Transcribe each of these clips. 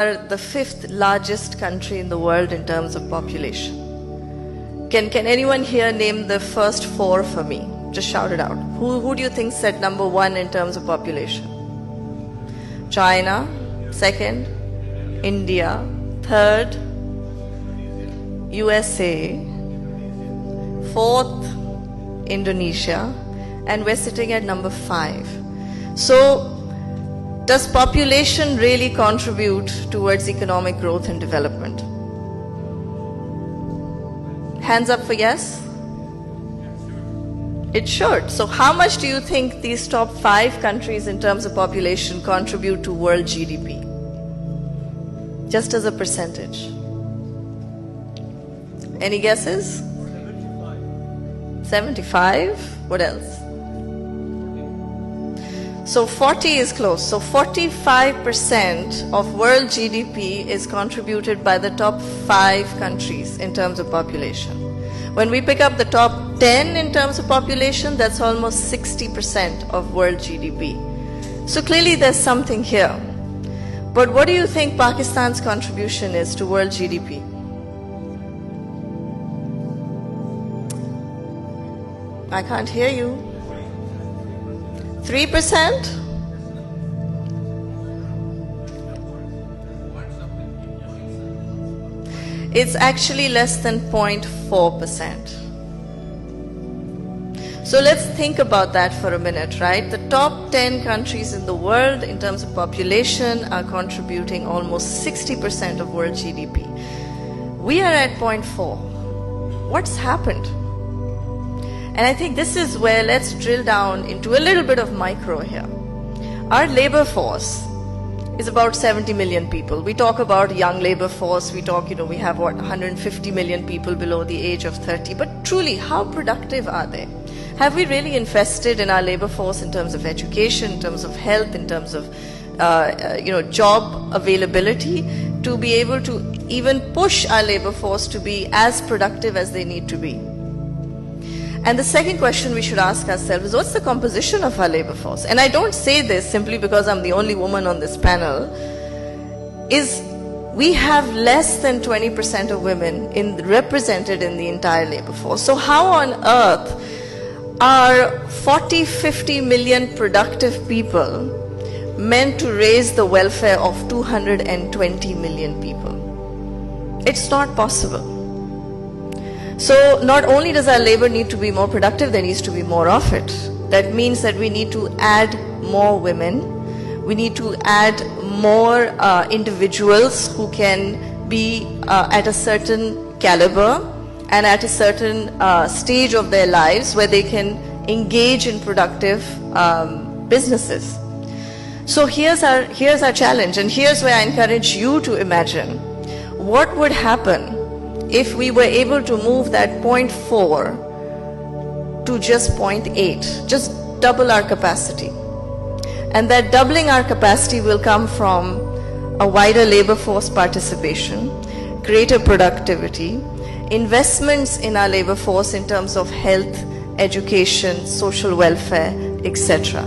are the fifth largest country in the world in terms of population. Can anyone here name the first four for me? Just shout it out. Who do you think set number one in terms of population? China, second, India, third, USA, fourth, Indonesia, and we're sitting at number 5. So, does population really contribute towards economic growth and development? Hands up for yes? It should. So how much do you think these top 5 countries in terms of population contribute to world GDP? Just as a percentage. Any guesses? 75. What else? So 40 is close. So 45% of world GDP is contributed by the top 5 countries in terms of population. When we pick up the top 10 in terms of population, that's almost 60% of world GDP. So clearly there's something here. But what do you think Pakistan's contribution is to world GDP? I can't hear you. 3%? It's actually less than 0.4%. So let's think about that for a minute, right? The top 10 countries in the world in terms of population are contributing almost 60% of world GDP. We are at 0.4. What's happened? And I think this is where let's drill down into a little bit of micro here. Our labor force is about 70 million people. We talk about young labor force. We talk, we have 150 million people below the age of 30. But truly, how productive are they? Have we really invested in our labor force in terms of education, in terms of health, in terms of job availability to be able to even push our labor force to be as productive as they need to be? And the second question we should ask ourselves is, what's the composition of our labor force? And I don't say this simply because I'm the only woman on this panel. We have less than 20% of women represented in the entire labor force. So how on earth are 40-50 million productive people meant to raise the welfare of 220 million people? It's not possible. So not only does our labor need to be more productive, there needs to be more of it. That means that we need to add more women. We need to add more individuals who can be at a certain caliber and at a certain stage of their lives where they can engage in productive businesses. So here's our challenge, and here's where I encourage you to imagine what would happen if we were able to move that 0.4 to just 0.8, just double our capacity. And that doubling our capacity will come from a wider labor force participation, greater productivity, investments in our labor force in terms of health, education, social welfare, etc.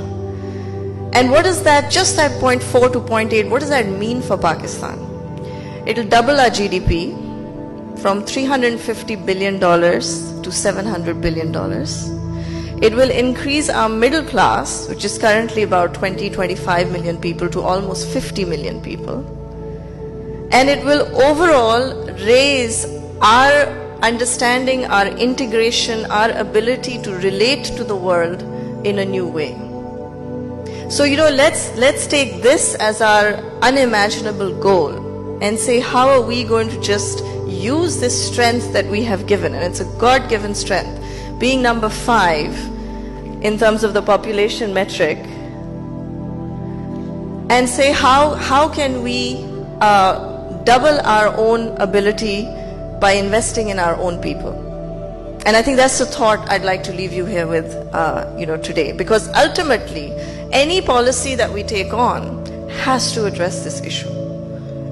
And what does that, just that 0.4 to 0.8, what does that mean for Pakistan? It'll double our GDP from $350 billion to $700 billion. It will increase our middle class, which is currently about 20-25 million people, to almost 50 million people. And it will overall raise our understanding, our integration, our ability to relate to the world in a new way. So, let's take this as our unimaginable goal and say, how are we going to just use this strength that we have given, and it's a God-given strength, being number 5 in terms of the population metric, and say how can we double our own ability by investing in our own people. And I think that's the thought I'd like to leave you here with today, because ultimately any policy that we take on has to address this issue.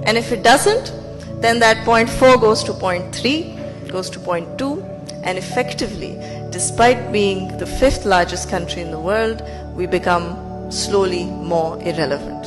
And if it doesn't, then that 0.4 goes to 0.3, goes to 0.2, and effectively, despite being the 5th largest country in the world, we become slowly more irrelevant.